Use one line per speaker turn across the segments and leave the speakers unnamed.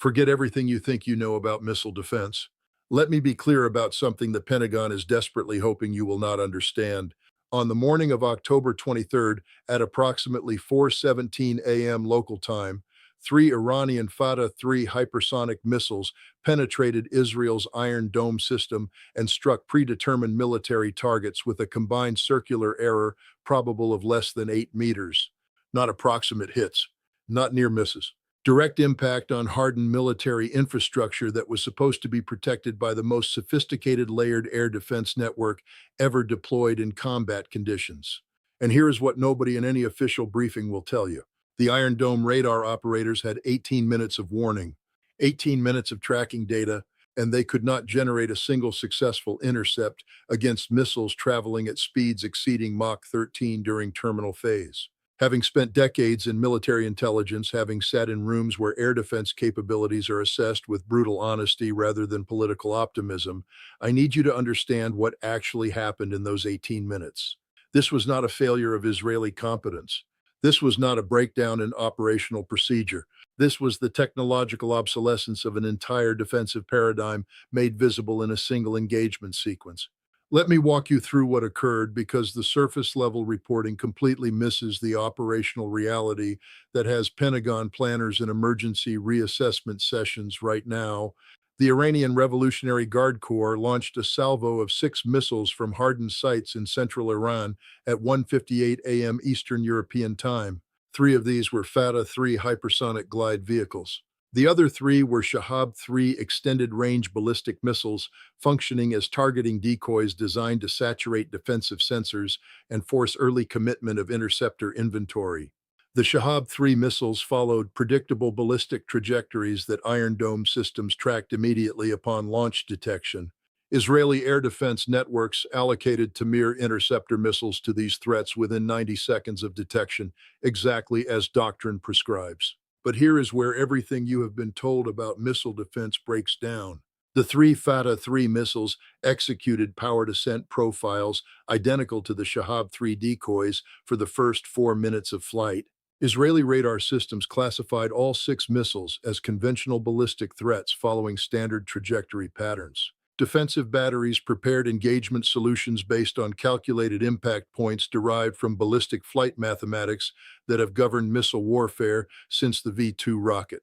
Forget everything you think you know about missile defense. Let me be clear about something the Pentagon is desperately hoping you will not understand. On the morning of October 23rd, at approximately 4:17 a.m. local time, three Iranian Fattah 3 hypersonic missiles penetrated Israel's Iron Dome system and struck predetermined military targets with a combined circular error probable of less than 8 meters. Not approximate hits, not near misses. Direct impact on hardened military infrastructure that was supposed to be protected by the most sophisticated layered air defense network ever deployed in combat conditions. And here is what nobody in any official briefing will tell you. The Iron Dome radar operators had 18 minutes of warning, 18 minutes of tracking data, and they could not generate a single successful intercept against missiles traveling at speeds exceeding Mach 13 during terminal phase. Having spent decades in military intelligence, having sat in rooms where air defense capabilities are assessed with brutal honesty rather than political optimism, I need you to understand what actually happened in those 18 minutes. This was not a failure of Israeli competence. This was not a breakdown in operational procedure. This was the technological obsolescence of an entire defensive paradigm made visible in a single engagement sequence. Let me walk you through what occurred because the surface level reporting completely misses the operational reality that has Pentagon planners in emergency reassessment sessions right now. The Iranian Revolutionary Guard Corps launched a salvo of 6 missiles from hardened sites in central Iran at 1:58 a.m. Eastern European Time. 3 of these were Fattah 3 hypersonic glide vehicles. The other 3 were Shahab 3 extended-range ballistic missiles functioning as targeting decoys designed to saturate defensive sensors and force early commitment of interceptor inventory. The Shahab 3 missiles followed predictable ballistic trajectories that Iron Dome systems tracked immediately upon launch detection. Israeli air defense networks allocated Tamir interceptor missiles to these threats within 90 seconds of detection, exactly as doctrine prescribes. But here is where everything you have been told about missile defense breaks down. The 3 Fattah 3 missiles executed powered ascent profiles identical to the Shahab 3 decoys for the first 4 minutes of flight. Israeli radar systems classified all 6 missiles as conventional ballistic threats following standard trajectory patterns. Defensive batteries prepared engagement solutions based on calculated impact points derived from ballistic flight mathematics that have governed missile warfare since the V-2 rocket.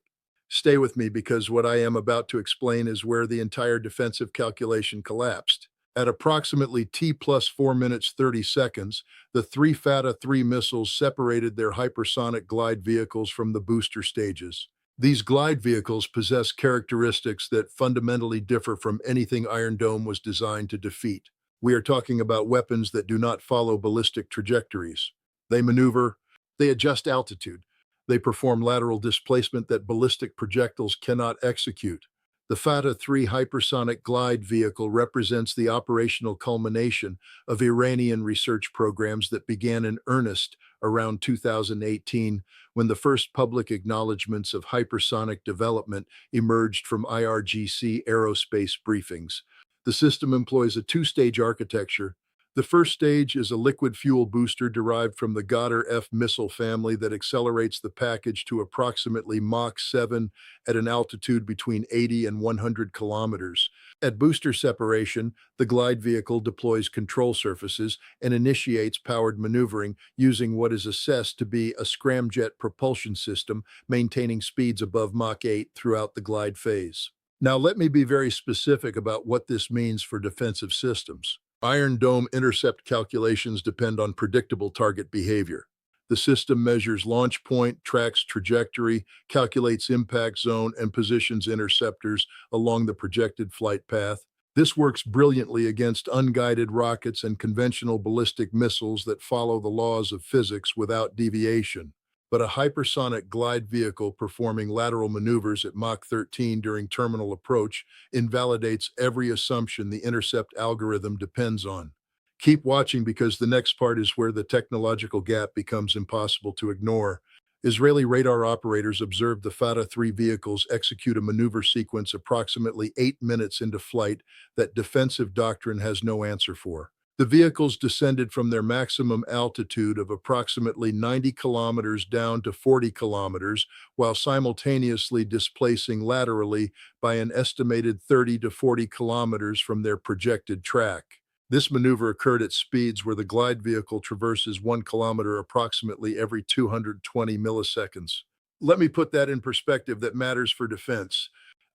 Stay with me because what I am about to explain is where the entire defensive calculation collapsed. At approximately T plus 4 minutes 30 seconds, the 3 Fattah 3 missiles separated their hypersonic glide vehicles from the booster stages. These glide vehicles possess characteristics that fundamentally differ from anything Iron Dome was designed to defeat. We are talking about weapons that do not follow ballistic trajectories. They maneuver, they adjust altitude, they perform lateral displacement that ballistic projectiles cannot execute. The Fattah 3 hypersonic glide vehicle represents the operational culmination of Iranian research programs that began in earnest around 2018 when the first public acknowledgments of hypersonic development emerged from IRGC aerospace briefings. The system employs a 2-stage architecture. The first stage is a liquid fuel booster derived from the Ghadar F missile family that accelerates the package to approximately Mach 7 at an altitude between 80 and 100 kilometers. At booster separation, the glide vehicle deploys control surfaces and initiates powered maneuvering using what is assessed to be a scramjet propulsion system, maintaining speeds above Mach 8 throughout the glide phase. Now, let me be very specific about what this means for defensive systems. Iron Dome intercept calculations depend on predictable target behavior. The system measures launch point, tracks trajectory, calculates impact zone, and positions interceptors along the projected flight path. This works brilliantly against unguided rockets and conventional ballistic missiles that follow the laws of physics without deviation. But a hypersonic glide vehicle performing lateral maneuvers at Mach 13 during terminal approach invalidates every assumption the intercept algorithm depends on. Keep watching because the next part is where the technological gap becomes impossible to ignore. Israeli radar operators observed the Fattah 3 vehicles execute a maneuver sequence approximately 8 minutes into flight that defensive doctrine has no answer for. The vehicles descended from their maximum altitude of approximately 90 kilometers down to 40 kilometers, while simultaneously displacing laterally by an estimated 30 to 40 kilometers from their projected track. This maneuver occurred at speeds where the glide vehicle traverses 1 kilometer approximately every 220 milliseconds. Let me put that in perspective that matters for defense.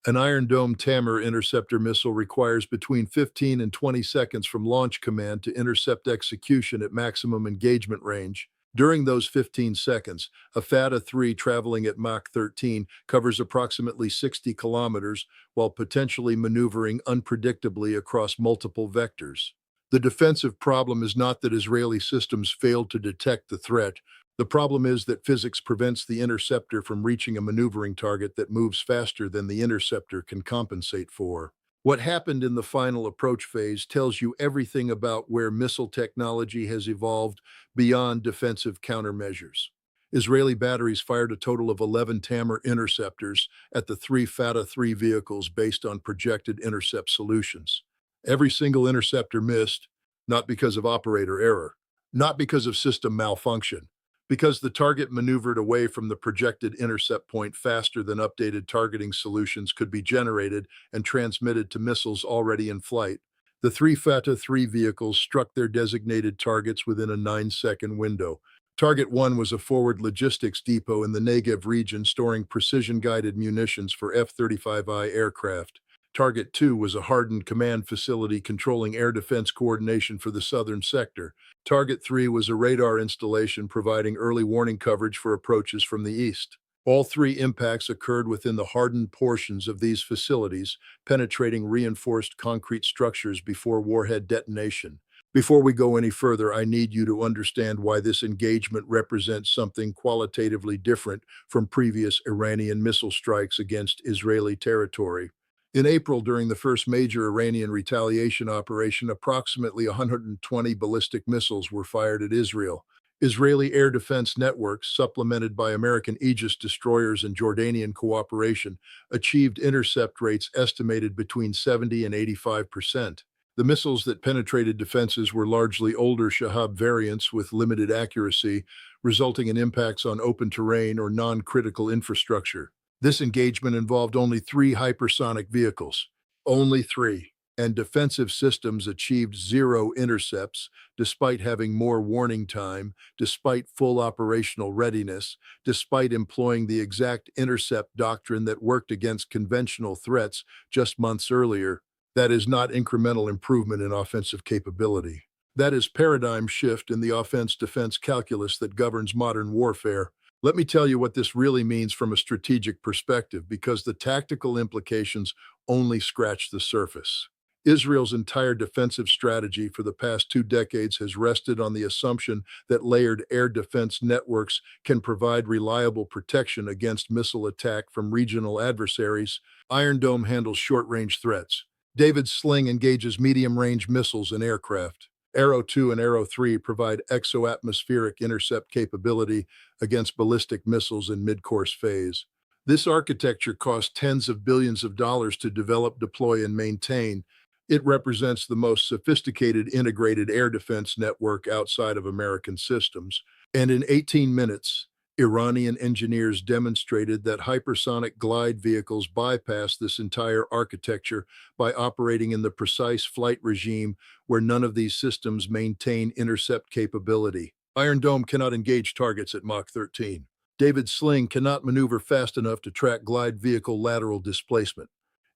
An Iron Dome Tammer interceptor missile requires between 15 and 20 seconds from launch command to intercept execution at maximum engagement range. During those 15 seconds, a Fattah 3 traveling at Mach 13 covers approximately 60 kilometers while potentially maneuvering unpredictably across multiple vectors. The defensive problem is not that Israeli systems failed to detect the threat. The problem is that physics prevents the interceptor from reaching a maneuvering target that moves faster than the interceptor can compensate for. What happened in the final approach phase tells you everything about where missile technology has evolved beyond defensive countermeasures. Israeli batteries fired a total of 11 Tammer interceptors at the three Fattah 3 vehicles based on projected intercept solutions. Every single interceptor missed, not because of operator error, not because of system malfunction, because the target maneuvered away from the projected intercept point faster than updated targeting solutions could be generated and transmitted to missiles already in flight. The three Fattah 3 vehicles struck their designated targets within a 9-second window. Target 1 was a forward logistics depot in the Negev region storing precision-guided munitions for F-35I aircraft. Target 2 was a hardened command facility controlling air defense coordination for the southern sector. Target 3 was a radar installation providing early warning coverage for approaches from the east. All three impacts occurred within the hardened portions of these facilities, penetrating reinforced concrete structures before warhead detonation. Before we go any further, I need you to understand why this engagement represents something qualitatively different from previous Iranian missile strikes against Israeli territory. In April, during the first major Iranian retaliation operation, approximately 120 ballistic missiles were fired at Israel. Israeli air defense networks, supplemented by American Aegis destroyers and Jordanian cooperation, achieved intercept rates estimated between 70 and 85%. The missiles that penetrated defenses were largely older Shahab variants with limited accuracy, resulting in impacts on open terrain or non-critical infrastructure. This engagement involved only 3 hypersonic vehicles, only 3, and defensive systems achieved 0 intercepts, despite having more warning time, despite full operational readiness, despite employing the exact intercept doctrine that worked against conventional threats just months earlier. That is not incremental improvement in offensive capability. That is paradigm shift in the offense-defense calculus that governs modern warfare. Let me tell you what this really means from a strategic perspective, because the tactical implications only scratch the surface. Israel's entire defensive strategy for the past 2 decades has rested on the assumption that layered air defense networks can provide reliable protection against missile attack from regional adversaries. Iron Dome handles short-range threats. David's Sling engages medium-range missiles and aircraft. Arrow 2 and Arrow 3 provide exo-atmospheric intercept capability against ballistic missiles in mid-course phase. This architecture cost tens of billions of dollars to develop, deploy, and maintain. It represents the most sophisticated integrated air defense network outside of American systems. And in 18 minutes, Iranian engineers demonstrated that hypersonic glide vehicles bypass this entire architecture by operating in the precise flight regime where none of these systems maintain intercept capability. Iron Dome cannot engage targets at Mach 13. David's Sling cannot maneuver fast enough to track glide vehicle lateral displacement.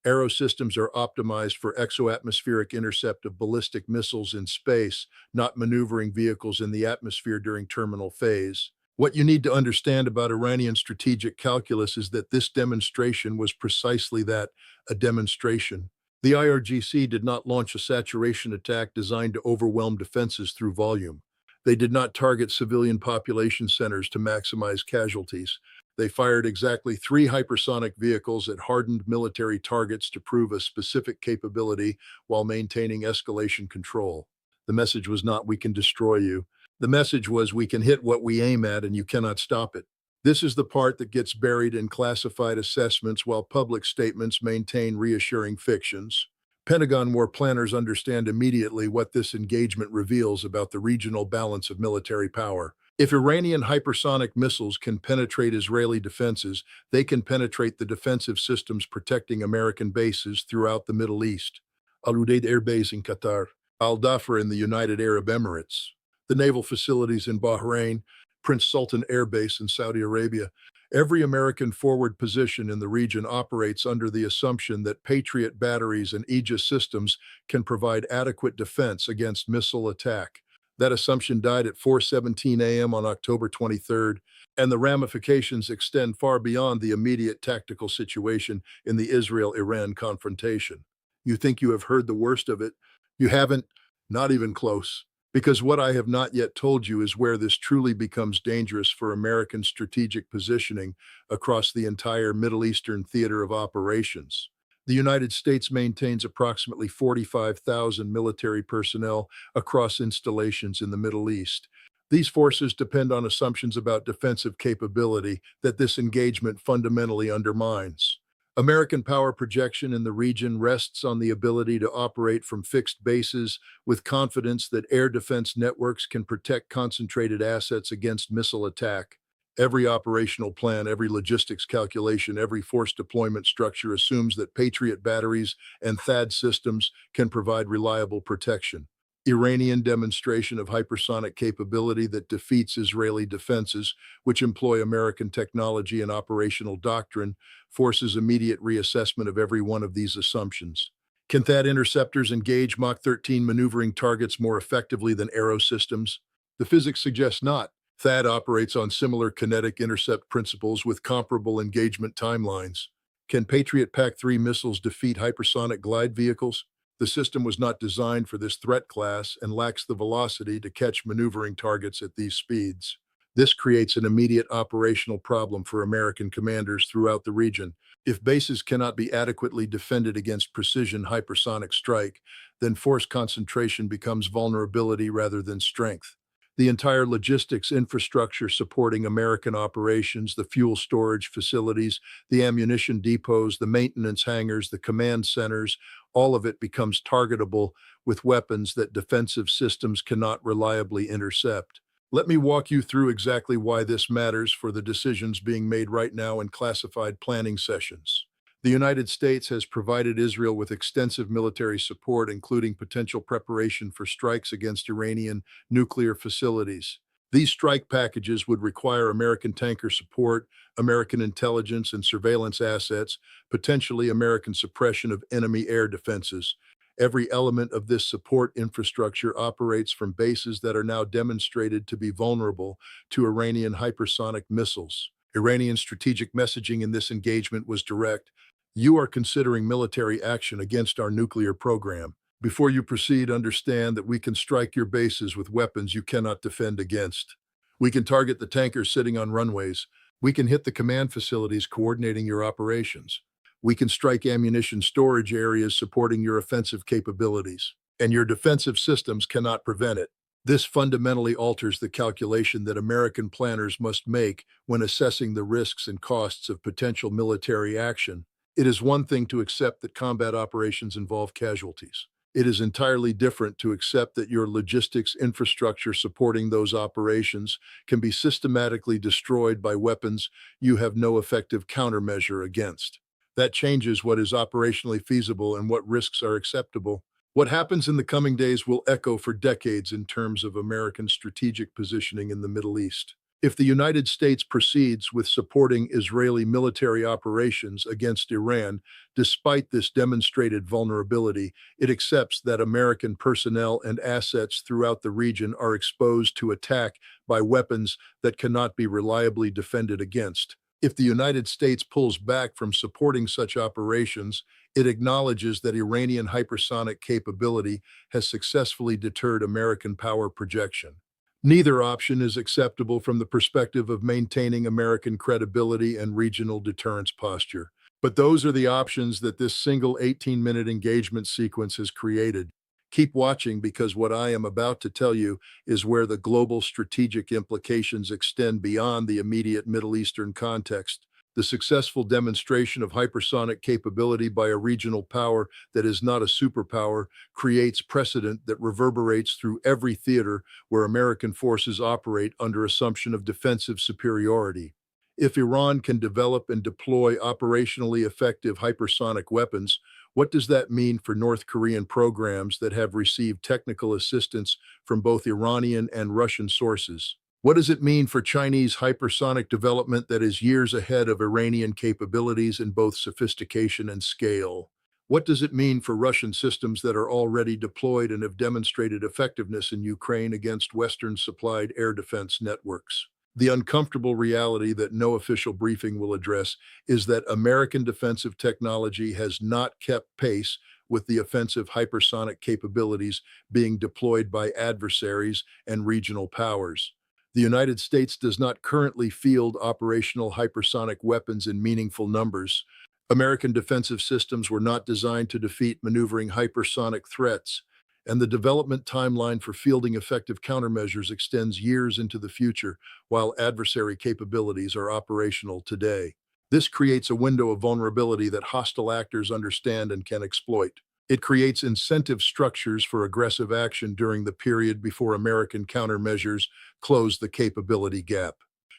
Arrow systems are optimized for exo-atmospheric intercept of ballistic missiles in space, not maneuvering vehicles in the atmosphere during terminal phase. What you need to understand about Iranian strategic calculus is that this demonstration was precisely that, a demonstration. The IRGC did not launch a saturation attack designed to overwhelm defenses through volume. They did not target civilian population centers to maximize casualties. They fired exactly 3 hypersonic vehicles at hardened military targets to prove a specific capability while maintaining escalation control. The message was not, "We can destroy you." The message was, "We can hit what we aim at and you cannot stop it." This is the part that gets buried in classified assessments while public statements maintain reassuring fictions. Pentagon war planners understand immediately what this engagement reveals about the regional balance of military power. If Iranian hypersonic missiles can penetrate Israeli defenses, they can penetrate the defensive systems protecting American bases throughout the Middle East. Al Udeid Air Base in Qatar, Al Dhafra in the United Arab Emirates, the naval facilities in Bahrain, Prince Sultan Air Base in Saudi Arabia. Every American forward position in the region operates under the assumption that Patriot batteries and Aegis systems can provide adequate defense against missile attack. That assumption died at 4:17 a.m. on October 23rd, and the ramifications extend far beyond the immediate tactical situation in the Israel-Iran confrontation. You think you have heard the worst of it? You haven't? Not even close. Because what I have not yet told you is where this truly becomes dangerous for American strategic positioning across the entire Middle Eastern theater of operations. The United States maintains approximately 45,000 military personnel across installations in the Middle East. These forces depend on assumptions about defensive capability that this engagement fundamentally undermines. American power projection in the region rests on the ability to operate from fixed bases with confidence that air defense networks can protect concentrated assets against missile attack. Every operational plan, every logistics calculation, every force deployment structure assumes that Patriot batteries and THAAD systems can provide reliable protection. Iranian demonstration of hypersonic capability that defeats Israeli defenses, which employ American technology and operational doctrine, forces immediate reassessment of every one of these assumptions. Can THAAD interceptors engage Mach 13 maneuvering targets more effectively than Arrow systems? The physics suggests not. THAAD operates on similar kinetic intercept principles with comparable engagement timelines. Can Patriot PAC-3 missiles defeat hypersonic glide vehicles? The system was not designed for this threat class and lacks the velocity to catch maneuvering targets at these speeds. This creates an immediate operational problem for American commanders throughout the region. If bases cannot be adequately defended against precision hypersonic strike, then force concentration becomes vulnerability rather than strength. The entire logistics infrastructure supporting American operations, the fuel storage facilities, the ammunition depots, the maintenance hangars, the command centers, all of it becomes targetable with weapons that defensive systems cannot reliably intercept. Let me walk you through exactly why this matters for the decisions being made right now in classified planning sessions. The United States has provided Israel with extensive military support, including potential preparation for strikes against Iranian nuclear facilities. These strike packages would require American tanker support, American intelligence and surveillance assets, potentially American suppression of enemy air defenses. Every element of this support infrastructure operates from bases that are now demonstrated to be vulnerable to Iranian hypersonic missiles. Iranian strategic messaging in this engagement was direct. You are considering military action against our nuclear program. Before you proceed, understand that we can strike your bases with weapons you cannot defend against. We can target the tankers sitting on runways. We can hit the command facilities coordinating your operations. We can strike ammunition storage areas supporting your offensive capabilities. And your defensive systems cannot prevent it. This fundamentally alters the calculation that American planners must make when assessing the risks and costs of potential military action. It is one thing to accept that combat operations involve casualties. It is entirely different to accept that your logistics infrastructure supporting those operations can be systematically destroyed by weapons you have no effective countermeasure against. That changes what is operationally feasible and what risks are acceptable. What happens in the coming days will echo for decades in terms of American strategic positioning in the Middle East. If the United States proceeds with supporting Israeli military operations against Iran, despite this demonstrated vulnerability, it accepts that American personnel and assets throughout the region are exposed to attack by weapons that cannot be reliably defended against. If the United States pulls back from supporting such operations, it acknowledges that Iranian hypersonic capability has successfully deterred American power projection. Neither option is acceptable from the perspective of maintaining American credibility and regional deterrence posture. But those are the options that this single 18-minute engagement sequence has created. Keep watching because what I am about to tell you is where the global strategic implications extend beyond the immediate Middle Eastern context. The successful demonstration of hypersonic capability by a regional power that is not a superpower creates precedent that reverberates through every theater where American forces operate under assumption of defensive superiority. If Iran can develop and deploy operationally effective hypersonic weapons, what does that mean for North Korean programs that have received technical assistance from both Iranian and Russian sources? What does it mean for Chinese hypersonic development that is years ahead of Iranian capabilities in both sophistication and scale? What does it mean for Russian systems that are already deployed and have demonstrated effectiveness in Ukraine against Western-supplied air defense networks? The uncomfortable reality that no official briefing will address is that American defensive technology has not kept pace with the offensive hypersonic capabilities being deployed by adversaries and regional powers. The United States does not currently field operational hypersonic weapons in meaningful numbers. American defensive systems were not designed to defeat maneuvering hypersonic threats, and the development timeline for fielding effective countermeasures extends years into the future, while adversary capabilities are operational today. This creates a window of vulnerability that hostile actors understand and can exploit. It creates incentive structures for aggressive action during the period before American countermeasures close the capability gap.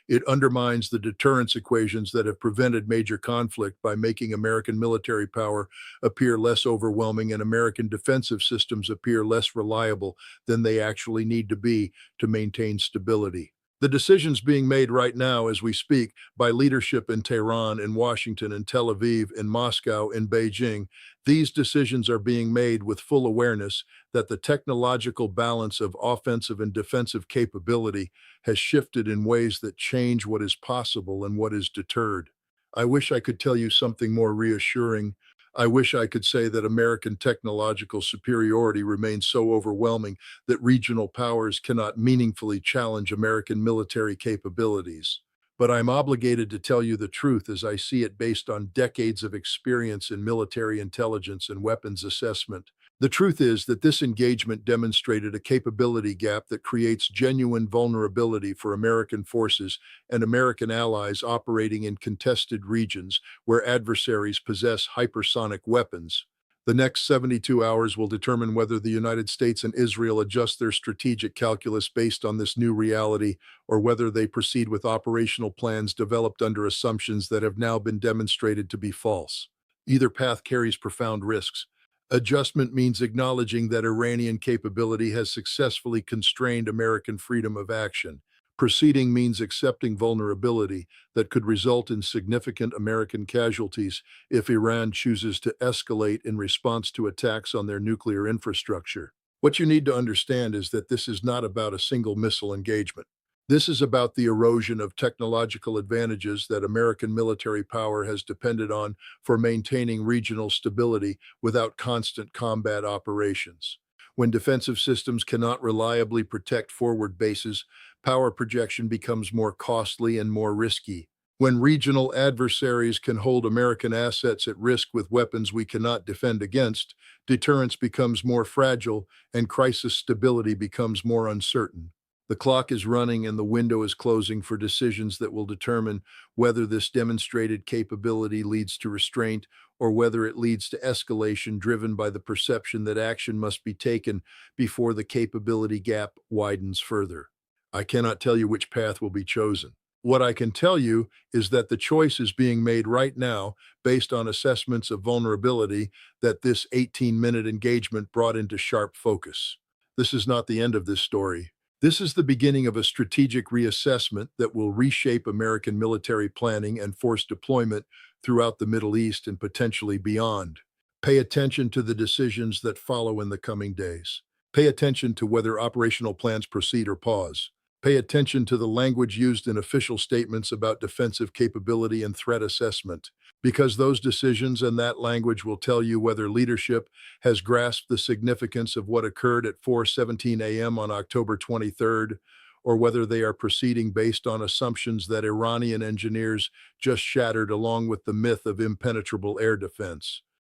It undermines the deterrence equations that have prevented major conflict by making American military power appear less overwhelming and American defensive systems appear less reliable than they actually need to be to maintain stability. The decisions being made right now as we speak by leadership in Tehran, in Washington, in Tel Aviv, in Moscow, in Beijing, these decisions are being made with full awareness that the technological balance of offensive and defensive capability has shifted in ways that change what is possible and what is deterred. I wish I could tell you something more reassuring. I wish I could say that American technological superiority remains so overwhelming that regional powers cannot meaningfully challenge American military capabilities. But I'm obligated to tell you the truth as I see it based on decades of experience in military intelligence and weapons assessment. The truth is that this engagement demonstrated a capability gap that creates genuine vulnerability for American forces and American allies operating in contested regions where adversaries possess hypersonic weapons. The next 72 hours will determine whether the United States and Israel adjust their strategic calculus based on this new reality or whether they proceed with operational plans developed under assumptions that have now been demonstrated to be false. Either path carries profound risks. Adjustment means acknowledging that Iranian capability has successfully constrained American freedom of action. Proceeding means accepting vulnerability that could result in significant American casualties if Iran chooses to escalate in response to attacks on their nuclear infrastructure. What you need to understand is that this is not about a single missile engagement. This is about the erosion of technological advantages that American military power has depended on for maintaining regional stability without constant combat operations. When defensive systems cannot reliably protect forward bases, power projection becomes more costly and more risky. When regional adversaries can hold American assets at risk with weapons we cannot defend against, deterrence becomes more fragile and crisis stability becomes more uncertain. The clock is running and the window is closing for decisions that will determine whether this demonstrated capability leads to restraint or whether it leads to escalation driven by the perception that action must be taken before the capability gap widens further. I cannot tell you which path will be chosen. What I can tell you is that the choice is being made right now based on assessments of vulnerability that this 18-minute engagement brought into sharp focus. This is not the end of this story. This is the beginning of a strategic reassessment that will reshape American military planning and force deployment throughout the Middle East and potentially beyond. Pay attention to the decisions that follow in the coming days. Pay attention to whether operational plans proceed or pause. Pay attention to the language used in official statements about defensive capability and threat assessment, because those decisions and that language will tell you whether leadership has grasped the significance of what occurred at 4:17 a.m. on October 23rd, or whether they are proceeding based on assumptions that Iranian engineers just shattered along with the myth of impenetrable air defense.